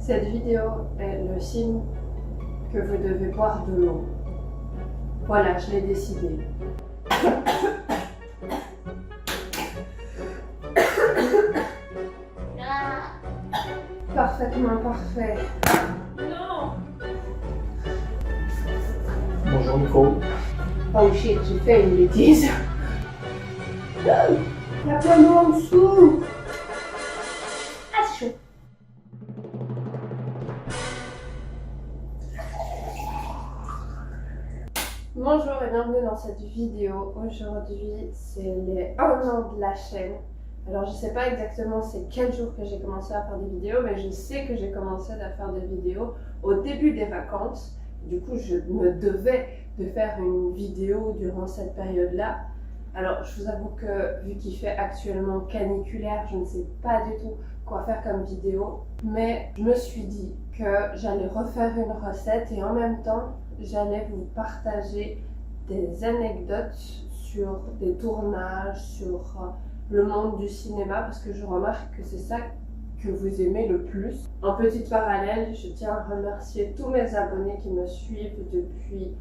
Cette vidéo est le signe que vous devez boire de l'eau. Voilà, je l'ai décidé. Parfaitement parfait. Non. Bonjour Nico. Oh shit, j'ai fait une bêtise. Il y a plein d'eau en dessous. Ah, c'est chaud. Bonjour et bienvenue dans cette vidéo. Aujourd'hui, c'est les 1 an de la chaîne. Alors, je sais pas exactement c'est quel jour que j'ai commencé à faire des vidéos, mais je sais que j'ai commencé à faire des vidéos au début des vacances. Du coup, je me devais de faire une vidéo durant cette période-là. Alors, je vous avoue que vu qu'il fait actuellement caniculaire, je ne sais pas du tout quoi faire comme vidéo. Mais je me suis dit que j'allais refaire une recette et en même temps, j'allais vous partager des anecdotes sur des tournages, sur le monde du cinéma, parce que je remarque que c'est ça que vous aimez le plus. En petite parallèle, je tiens à remercier tous mes abonnés qui me suivent depuis...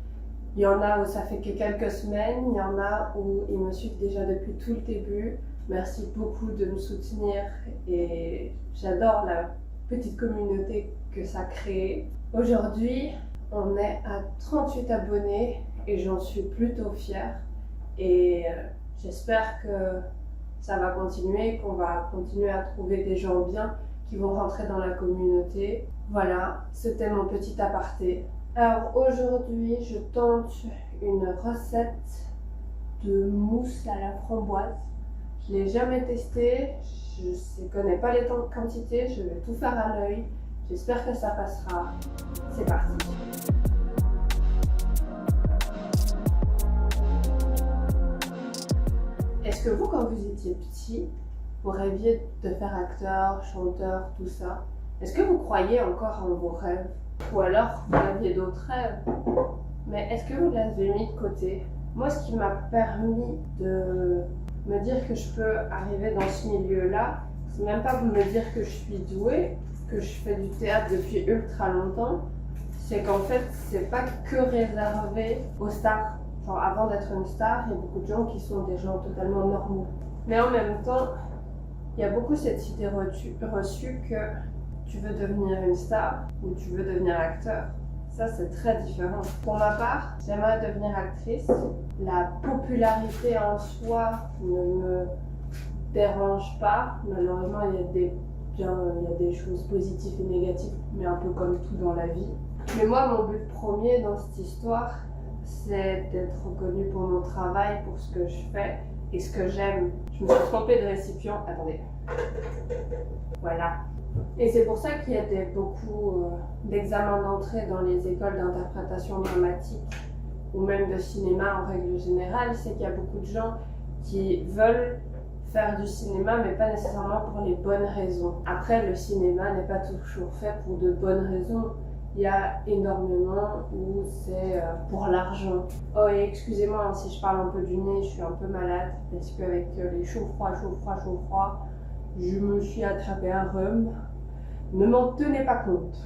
Il y en a où ça fait que quelques semaines, il y en a où ils me suivent déjà depuis tout le début. Merci beaucoup de me soutenir et j'adore la petite communauté que ça crée. Aujourd'hui, on est à 38 abonnés et j'en suis plutôt fière. Et j'espère que ça va continuer, qu'on va continuer à trouver des gens bien qui vont rentrer dans la communauté. Voilà, c'était mon petit aparté. Alors aujourd'hui, je tente une recette de mousse à la framboise. Je ne l'ai jamais testée, je ne connais pas les quantités, je vais tout faire à l'œil. J'espère que ça passera. C'est parti. Est-ce que vous, quand vous étiez petit, vous rêviez de faire acteur, chanteur, tout ça? Est-ce que vous croyez encore en vos rêves? Ou alors vous aviez d'autres rêves? Mais est-ce que vous l'avez mis de côté? Moi, ce qui m'a permis de me dire que je peux arriver dans ce milieu-là, c'est même pas me dire que je suis douée, que je fais du théâtre depuis ultra longtemps, c'est qu'en fait, c'est pas que réservé aux stars. Genre, avant d'être une star, il y a beaucoup de gens qui sont des gens totalement normaux. Mais en même temps, il y a beaucoup cette idée reçue que tu veux devenir une star ou tu veux devenir acteur. Ça, c'est très différent. Pour ma part, j'aimerais devenir actrice. La popularité en soi ne me dérange pas. Malheureusement, il y a des choses positives et négatives, mais un peu comme tout dans la vie. Mais moi, mon but premier dans cette histoire, c'est d'être reconnue pour mon travail, pour ce que je fais et ce que j'aime. Je me suis trompée de récipient. Attendez. Voilà. Et c'est pour ça qu'il y a beaucoup d'examens d'entrée dans les écoles d'interprétation dramatique ou même de cinéma en règle générale. C'est qu'il y a beaucoup de gens qui veulent faire du cinéma, mais pas nécessairement pour les bonnes raisons. Après, le cinéma n'est pas toujours fait pour de bonnes raisons. Il y a énormément où c'est pour l'argent. Oh, et excusez-moi hein, si je parle un peu du nez, je suis un peu malade parce qu'avec les chaud froid, je me suis attrapé un rhume. Ne m'en tenez pas compte.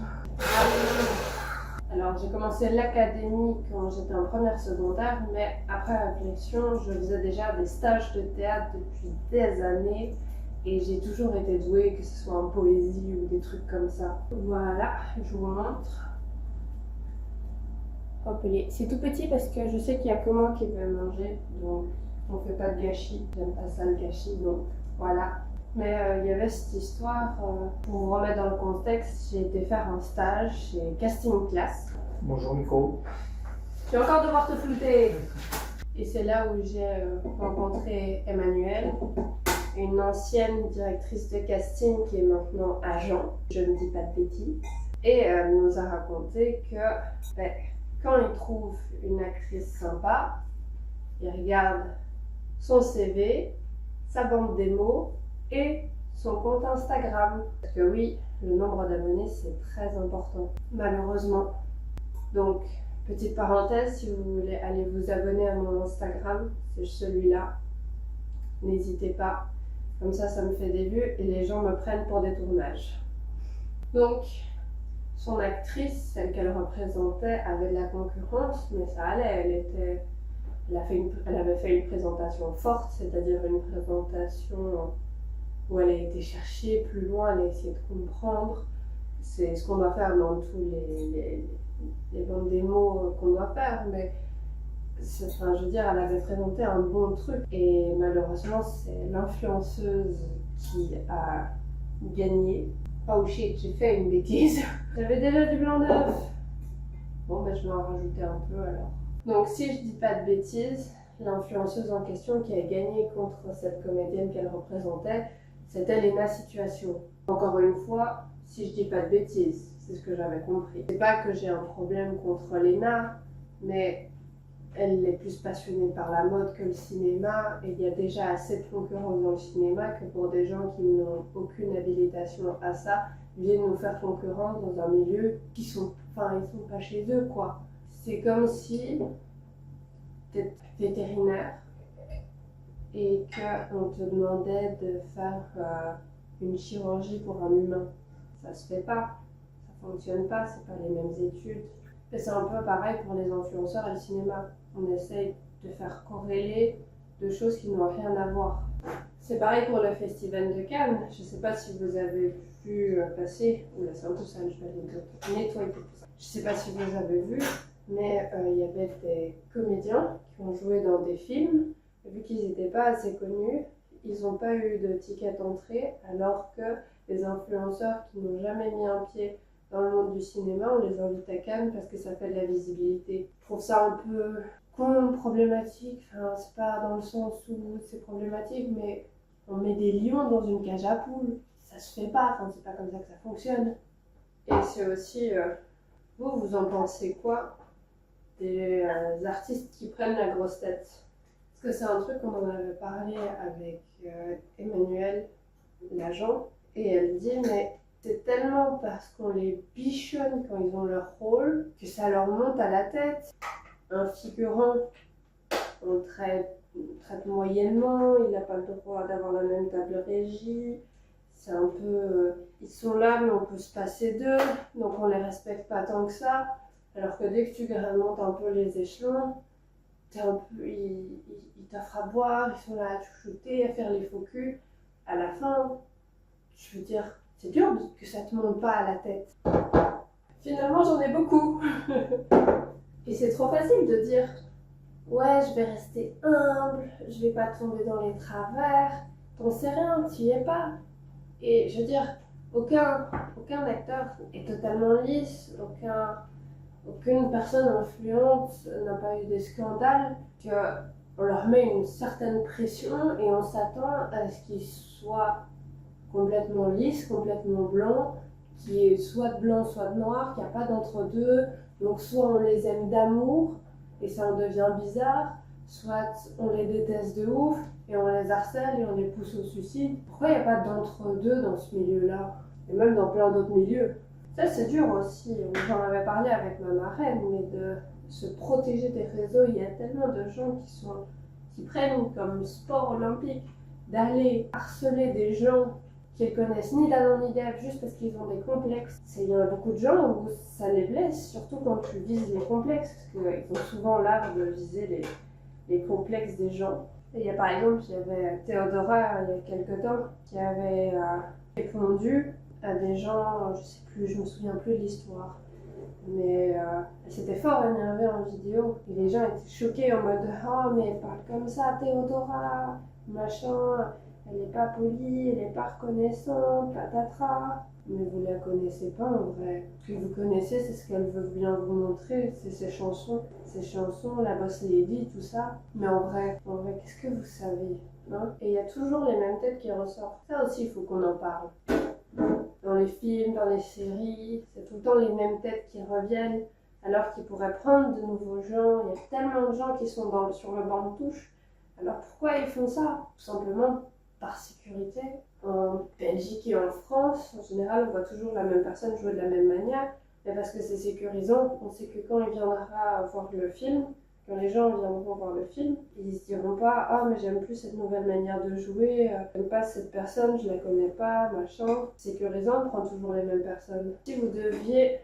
Alors, j'ai commencé l'académie quand j'étais en première secondaire, mais après réflexion, je faisais déjà des stages de théâtre depuis des années. Et j'ai toujours été douée, que ce soit en poésie ou des trucs comme ça. Voilà, je vous montre. Hop, c'est tout petit parce que je sais qu'il n'y a que moi qui peux manger. Donc, on ne fait pas de gâchis. J'aime pas ça le gâchis, donc voilà. Mais il y avait cette histoire, pour vous remettre dans le contexte, j'ai été faire un stage chez Casting Class. Bonjour Nico. Tu vas encore devoir te flouter. Et c'est là où j'ai rencontré Emmanuelle, une ancienne directrice de casting qui est maintenant agent, je ne dis pas de bêtises. Et elle nous a raconté que quand il trouve une actrice sympa, il regarde son CV, sa bande démo et son compte Instagram. Parce que oui, le nombre d'abonnés c'est très important, malheureusement. Donc, petite parenthèse, si vous voulez aller vous abonner à mon Instagram, c'est celui-là. N'hésitez pas. Comme ça me fait des vues et les gens me prennent pour des tournages. Donc, son actrice, celle qu'elle représentait, avait de la concurrence, mais ça allait. Elle avait fait une présentation forte, c'est-à-dire une présentation où elle a été chercher plus loin, elle a essayé de comprendre. C'est ce qu'on doit faire dans tous les bandes démos qu'on doit faire, mais enfin, je veux dire, elle avait présenté un bon truc. Et malheureusement, c'est l'influenceuse qui a gagné. Oh shit, j'ai fait une bêtise. J'avais déjà du blanc d'œuf. Bon, ben je vais en rajouter un peu alors. Donc, si je dis pas de bêtises, l'influenceuse en question qui a gagné contre cette comédienne qu'elle représentait, c'était Lena Situation. Encore une fois, si je dis pas de bêtises, c'est ce que j'avais compris. C'est pas que j'ai un problème contre Lena, mais elle est plus passionnée par la mode que le cinéma, et il y a déjà assez de concurrence dans le cinéma que pour des gens qui n'ont aucune habilitation à ça, viennent nous faire concurrence dans un milieu qui sont, enfin, ils sont pas chez eux, quoi. C'est comme si tu es vétérinaire et qu'on te demandait de faire une chirurgie pour un humain. Ça se fait pas, ça fonctionne pas, c'est pas les mêmes études. Et c'est un peu pareil pour les influenceurs et le cinéma. On essaye de faire corréler deux choses qui n'ont rien à voir. C'est pareil pour le Festival de Cannes. Je ne sais pas si vous avez vu passer. Oula, c'est un peu sale, je vais nettoyer tout ça. Je ne sais pas si vous avez vu, mais il y avait des comédiens qui ont joué dans des films. Et vu qu'ils n'étaient pas assez connus, ils n'ont pas eu de ticket d'entrée, alors que les influenceurs qui n'ont jamais mis un pied dans le monde du cinéma, on les invite à Cannes parce que ça fait de la visibilité. Je trouve ça un peu problématique, enfin, c'est pas dans le sens où c'est problématique, mais on met des lions dans une cage à poules. Ça se fait pas, enfin, c'est pas comme ça que ça fonctionne. Et c'est aussi, vous en pensez quoi des artistes qui prennent la grosse tête? Parce que c'est un truc qu'on en avait parlé avec Emmanuel, l'agent, et elle dit, mais c'est tellement parce qu'on les bichonne quand ils ont leur rôle que ça leur monte à la tête. Un figurant, on le traite moyennement, il n'a pas le droit d'avoir la même table régie. C'est un peu... ils sont là, mais on peut se passer d'eux, donc on les respecte pas tant que ça. Alors que dès que tu remontes un peu les échelons, ils t'offrent à boire, ils sont là à te chouchouter, à faire les faux culs. À la fin, je veux dire, c'est dur que ça te monte pas à la tête. Finalement, j'en ai beaucoup. Et c'est trop facile de dire ouais, je vais rester humble, je vais pas tomber dans les travers. T'en sais rien, tu y es pas. Et je veux dire, aucun acteur est totalement lisse, aucune personne influente n'a pas eu des scandales, qu'on leur met une certaine pression et on s'attend à ce qu'ils soient complètement lisse, complètement blanc, qui est soit de blanc, soit de noir, qu'il n'y a pas d'entre-deux. Donc soit on les aime d'amour et ça en devient bizarre, soit on les déteste de ouf et on les harcèle et on les pousse au suicide. Pourquoi il n'y a pas d'entre-deux dans ce milieu-là? Et même dans plein d'autres milieux. Ça c'est dur aussi, j'en avais parlé avec ma marraine, mais de se protéger des réseaux, il y a tellement de gens qui prennent comme sport olympique d'aller harceler des gens qu'ils connaissent ni d'Adam ni d'Ève juste parce qu'ils ont des complexes. Il y en a beaucoup de gens où ça les blesse, surtout quand tu vises les complexes, parce qu'ils ont souvent l'art de viser les complexes des gens. Et il y a par exemple, il y avait Théodora il y a quelques temps qui avait répondu à des gens, je sais plus, je me souviens plus de l'histoire, mais elle s'était fort énervée en vidéo et les gens étaient choqués en mode oh mais elle parle comme ça Théodora, machin. Elle n'est pas polie, elle n'est pas reconnaissante, patatras. Mais vous la connaissez pas en vrai. Ce que vous connaissez, c'est ce qu'elle veut bien vous montrer, c'est ses chansons, la Boss Lady, tout ça. Mais en vrai, qu'est-ce que vous savez, hein? Et il y a toujours les mêmes têtes qui ressortent. Ça aussi, il faut qu'on en parle. Dans les films, dans les séries, c'est tout le temps les mêmes têtes qui reviennent, alors qu'ils pourraient prendre de nouveaux gens. Il y a tellement de gens qui sont sur le banc de touche. Alors pourquoi ils font ça? Tout simplement par sécurité. En Belgique et en France, en général, on voit toujours la même personne jouer de la même manière, mais parce que c'est sécurisant. On sait que quand il viendra voir le film, quand les gens viendront voir le film, ils se diront pas « Ah, mais j'aime plus cette nouvelle manière de jouer, j'aime pas cette personne, je la connais pas, machin ». Sécurisant, on prend toujours les mêmes personnes. Si vous deviez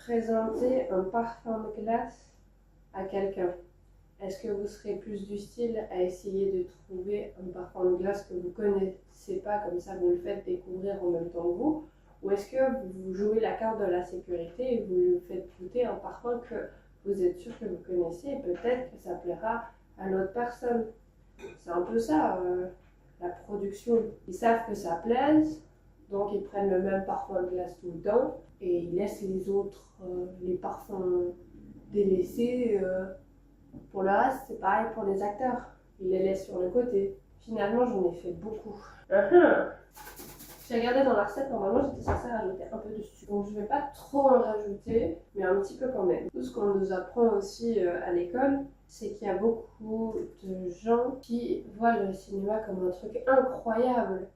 présenter un parfum de glace à quelqu'un, est-ce que vous serez plus du style à essayer de trouver un parfum de glace que vous connaissez pas, comme ça vous le faites découvrir en même temps que vous, ou est-ce que vous jouez la carte de la sécurité et vous lui faites goûter un parfum que vous êtes sûr que vous connaissez et peut-être que ça plaira à l'autre personne? C'est un peu ça, la production. Ils savent que ça plaise, donc ils prennent le même parfum de glace tout le temps et ils laissent les autres, les parfums délaissés. Pour le reste, c'est pareil pour les acteurs. Ils les laissent sur le côté. Finalement, j'en ai fait beaucoup. J'ai regardé dans la recette, normalement j'étais censée rajouter un peu de sucre. Donc je vais pas trop en rajouter, mais un petit peu quand même. Tout ce qu'on nous apprend aussi à l'école, c'est qu'il y a beaucoup de gens qui voient le cinéma comme un truc incroyable.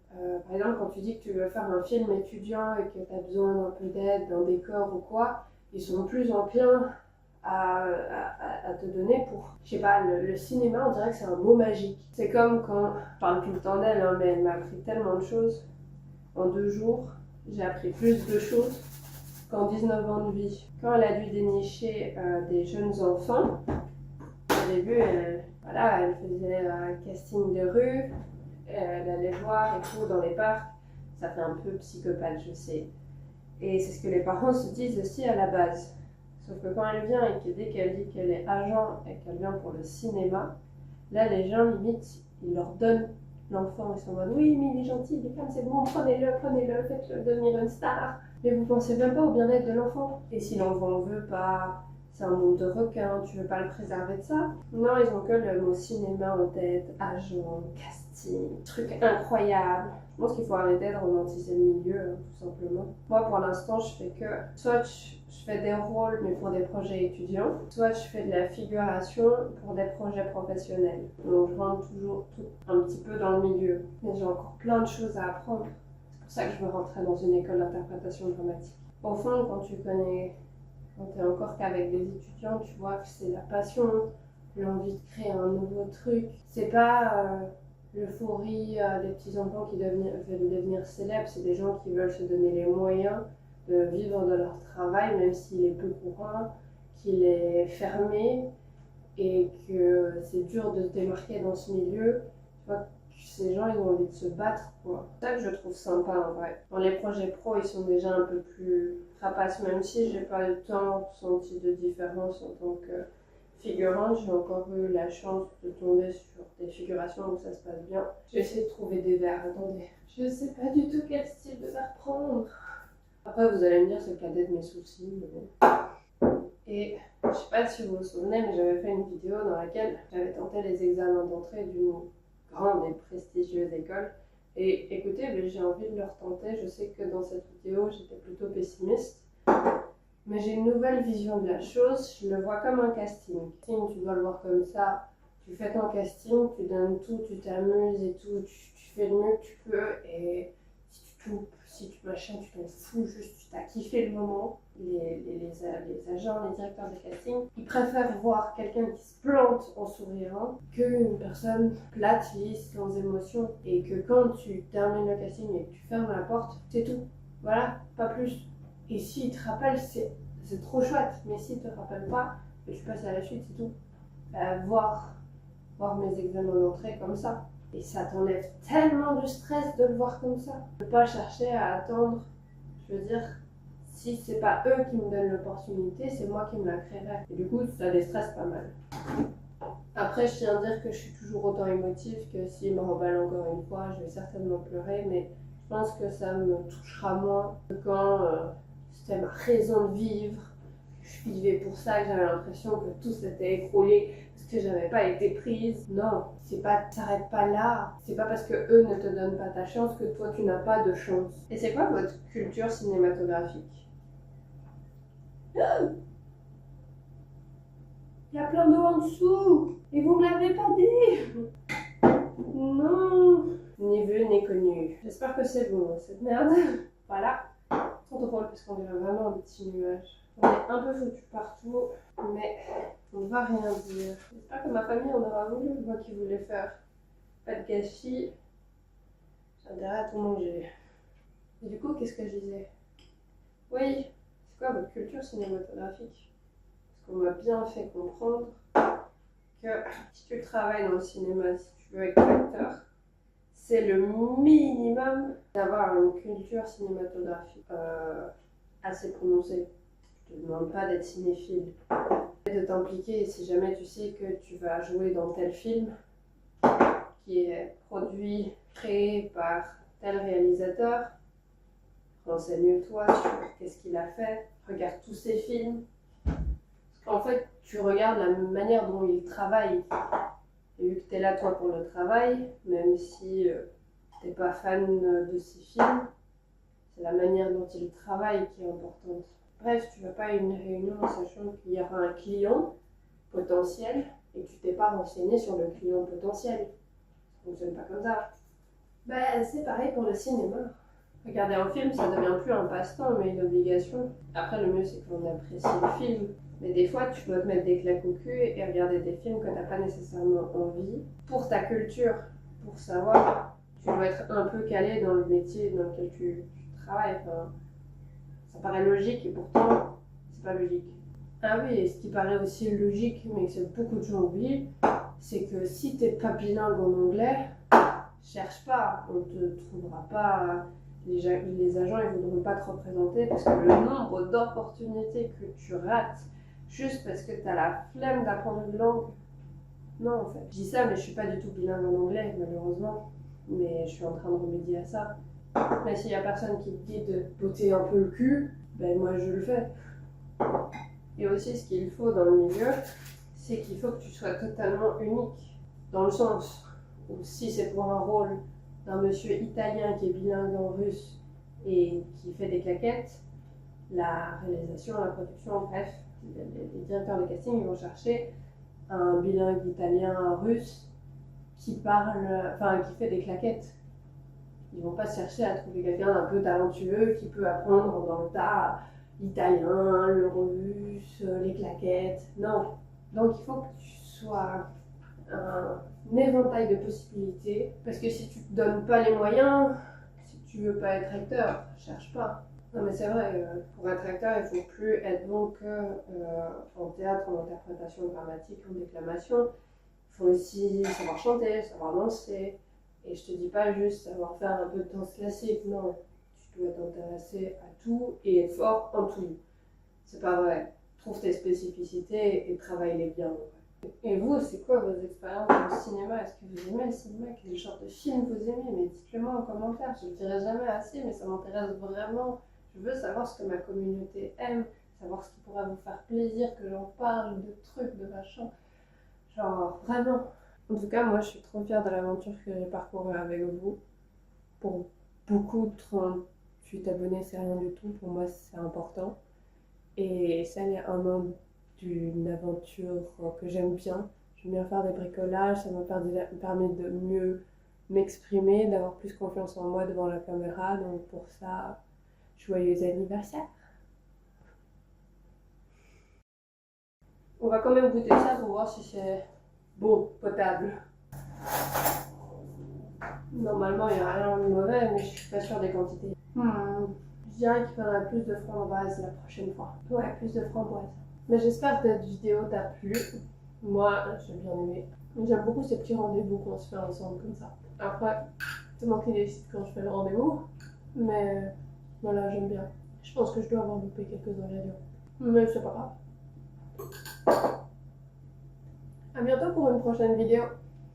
Par exemple, quand tu dis que tu veux faire un film étudiant et que tu as besoin d'un peu d'aide, d'un décor ou quoi, ils sont plus enclins à te donner pour, je sais pas, le cinéma, on dirait que c'est un mot magique. C'est comme quand, je parle tout le temps d'elle, hein, mais elle m'a appris tellement de choses. En 2 jours, j'ai appris plus de choses qu'en 19 ans de vie. Quand elle a dû dénicher des jeunes enfants, au début, elle faisait un casting de rue, elle allait voir et tout dans les parcs. Ça fait un peu psychopathe, je sais. Et c'est ce que les parents se disent aussi à la base. Sauf que quand elle vient et que dès qu'elle dit qu'elle est agent et qu'elle vient pour le cinéma, là les gens limite, ils leur donnent l'enfant, ils sont en mode oui mais il est gentil, il est comme c'est bon, prenez-le, faites-le devenir une star. Mais vous pensez même pas au bien-être de l'enfant. Et si l'enfant ne veut pas, c'est un monde de requins, tu veux pas le préserver de ça? Non, ils ont que le mot cinéma en tête, agent, casting, truc incroyable. Je pense qu'il faut arrêter de romantiser le milieu, hein, tout simplement. Moi, pour l'instant, je fais que soit je fais des rôles, mais pour des projets étudiants, soit je fais de la figuration pour des projets professionnels. Donc, je rentre toujours tout un petit peu dans le milieu. Mais j'ai encore plein de choses à apprendre. C'est pour ça que je veux rentrer dans une école d'interprétation dramatique. Au fond, quand tu es encore qu'avec des étudiants, tu vois que c'est la passion, l'envie de créer un nouveau truc. C'est pas l'euphorie des petits enfants qui veulent devenir célèbres, c'est des gens qui veulent se donner les moyens de vivre de leur travail, même s'il est peu courant, qu'il est fermé et que c'est dur de se démarquer dans ce milieu. Tu vois, ces gens, ils ont envie de se battre, quoi. C'est ça que je trouve sympa, en vrai. Dans les projets pro, ils sont déjà un peu plus rapaces, même si j'ai pas le temps senti de différence en tant que figurante. J'ai encore eu la chance de tomber sur des figurations où ça se passe bien. J'ai essayé de trouver des vers. Attendez, je sais pas du tout quel style de vers prendre. Après, vous allez me dire, c'est le cadet de mes soucis, mais bon. Et je sais pas si vous vous souvenez, mais j'avais fait une vidéo dans laquelle j'avais tenté les examens d'entrée d'une grande et prestigieuse école. Et écoutez, j'ai envie de le retenter. Je sais que dans cette vidéo, j'étais plutôt pessimiste. Mais j'ai une nouvelle vision de la chose, je le vois comme un casting. Tu dois le voir comme ça. Tu fais ton casting, tu donnes tout, tu t'amuses et tout, tu fais le mieux que tu peux. Et si tu coupes, si tu machin, tu t'en fous, juste tu t'as kiffé le moment. Les agents, les directeurs de casting, ils préfèrent voir quelqu'un qui se plante en souriant qu'une personne plate, lisse, sans émotion. Et que quand tu termines le casting et que tu fermes la porte, c'est tout. Voilà, pas plus. Et s'il te rappelle, c'est trop chouette. Mais s'il te rappelle pas, tu passes à la suite, c'est tout. Voir mes examens d'entrée comme ça. Et ça t'enlève tellement du stress de le voir comme ça. Ne pas chercher à attendre. Je veux dire, si c'est pas eux qui me donnent l'opportunité, c'est moi qui me la créerai. Et du coup, ça déstresse pas mal. Après, je tiens à dire que je suis toujours autant émotive que s'il me remballe encore une fois, je vais certainement pleurer. Mais je pense que ça me touchera moins que quand c'était ma raison de vivre. Je vivais pour ça, que j'avais l'impression que tout s'était écroulé parce que j'avais pas été prise. Non, t'arrêtes pas là. C'est pas parce que eux ne te donnent pas ta chance que toi tu n'as pas de chance. Et c'est quoi votre culture cinématographique? Il y a plein d'eau en dessous et vous me l'avez pas dit. Non, ni vu ni connu. J'espère que c'est bon cette merde. Voilà. Trop drôle parce qu'on dirait vraiment un petit nuage. On est un peu foutu partout, mais on ne va rien dire. J'espère que ma famille en aura voulu, moi qui voulais faire pas de gâchis. J'ai intérêt à tout manger. Et du coup, qu'est-ce que je disais? Oui, c'est quoi votre culture culture cinématographique. Parce qu'on m'a bien fait comprendre que si tu travailles dans le cinéma, si tu veux être acteur, c'est le minimum d'avoir une culture cinématographique assez prononcée. Je ne te demande pas d'être cinéphile, de t'impliquer si jamais tu sais que tu vas jouer dans tel film qui est produit, créé par tel réalisateur. Renseigne-toi sur qu'est-ce qu'il a fait, regarde tous ses films. En fait, tu regardes la manière dont il travaille. Et vu que tu es là, toi, pour le travail, même si tu n'es pas fan de ses films, c'est la manière dont il travaille qui est importante. Bref, tu ne vas pas à une réunion en sachant qu'il y aura un client potentiel et que tu t'es pas renseigné sur le client potentiel. Ça ne fonctionne pas comme ça. Ben, c'est pareil pour le cinéma. Regarder un film, ça devient plus un passe-temps, mais une obligation. Après, le mieux, c'est qu'on apprécie le film. Mais des fois, tu dois te mettre des claques au cul et regarder des films que tu n'as pas nécessairement envie. Pour ta culture, pour savoir, tu dois être un peu calé dans le métier dans lequel tu travailles. Enfin, ça paraît logique et pourtant, c'est pas logique. Ah oui, et ce qui paraît aussi logique, mais que beaucoup de gens oublient, c'est que si tu n'es pas bilingue en anglais, cherche pas, on te trouvera pas. Les agents ils voudront pas te représenter parce que le nombre d'opportunités que tu rates juste parce que tu as la flemme d'apprendre une langue. Non, en fait. Je dis ça, mais je suis pas du tout bilingue en anglais, malheureusement. Mais je suis en train de remédier à ça. Mais s'il y a personne qui te dit de botter un peu le cul, ben moi je le fais. Et aussi, ce qu'il faut dans le milieu, c'est qu'il faut que tu sois totalement unique. Dans le sens où si c'est pour un rôle d'un monsieur italien qui est bilingue en russe et qui fait des claquettes, la réalisation, la production, bref, les directeurs de casting ils vont chercher un bilingue italien russe qui parle, enfin qui fait des claquettes. Ils vont pas chercher à trouver quelqu'un d'un peu talentueux qui peut apprendre dans le tas l'italien, le russe, les claquettes. Non. Donc il faut que tu sois un éventail de possibilités. Parce que si tu te donnes pas les moyens, si tu veux pas être acteur, cherche pas. Non mais c'est vrai, pour être acteur, il faut plus être bon que en théâtre, en interprétation dramatique, en déclamation. Il faut aussi savoir chanter, savoir danser. Et je te dis pas juste savoir faire un peu de danse classique, non. Tu dois t'intéresser à tout et être fort en tout. C'est pas vrai. Trouve tes spécificités et travaille-les bien. Et vous, c'est quoi vos expériences dans le cinéma? Est-ce que vous aimez le cinéma? Quel genre de film vous aimez? Mais dites-le moi en commentaire. Je ne le dirai jamais assez, mais ça m'intéresse vraiment. Je veux savoir ce que ma communauté aime, savoir ce qui pourrait vous faire plaisir, que j'en parle, de trucs, de machin. Genre, vraiment. En tout cas, moi, je suis trop fière de l'aventure que j'ai parcourue avec vous. Pour beaucoup, 38 abonnés, c'est rien du tout. Pour moi, c'est important. Et ça, il y a un an d'une aventure que j'aime bien. J'aime bien faire des bricolages, ça m'a permis de mieux m'exprimer, d'avoir plus confiance en moi devant la caméra. Donc pour ça, joyeux anniversaire. On va quand même goûter ça pour voir si c'est bon, potable. Normalement, il n'y a rien de mauvais, mais je suis pas sûre des quantités. Je dirais qu'il faudrait plus de framboise la prochaine fois. Ouais, plus de framboise. Mais j'espère que cette vidéo t'a plu. Moi, j'ai bien aimé. J'aime beaucoup ces petits rendez-vous qu'on se fait ensemble comme ça. Après, c'est moi qui décide quand je fais le rendez-vous. Mais voilà, j'aime bien. Je pense que je dois avoir loupé quelques ingrédients. Mais c'est pas grave. À bientôt pour une prochaine vidéo.